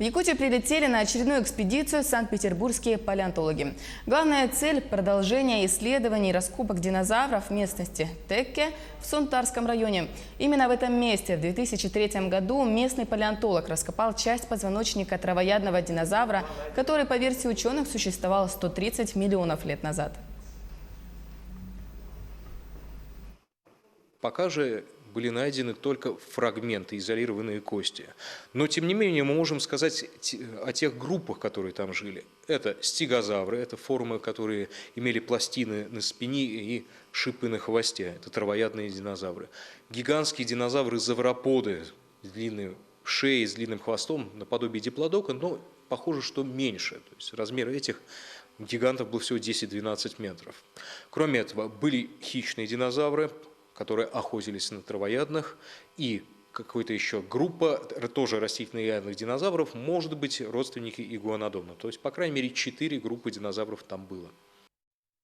В Якутию прилетели на очередную экспедицию санкт-петербургские палеонтологи. Главная цель – продолжение исследований и раскопок динозавров в местности Текке в Сунтарском районе. Именно в этом месте в 2003 году местный палеонтолог раскопал часть позвоночника травоядного динозавра, который, по версии ученых, существовал 130 миллионов лет назад. Пока же были найдены только фрагменты, изолированные кости. Но, тем не менее, мы можем сказать о тех группах, которые там жили. Это стегозавры, это формы, которые имели пластины на спине и шипы на хвосте. Это травоядные динозавры. Гигантские динозавры-завроподы с длинной шеей, с длинным хвостом, наподобие диплодока, но похоже, что меньше. То есть размер этих гигантов был всего 10-12 метров. Кроме этого, были хищные динозавры, которые охотились на травоядных, и какая-то еще группа, тоже растительноядных динозавров, может быть родственники игуанодона. То есть, по крайней мере, 4 группы динозавров там было.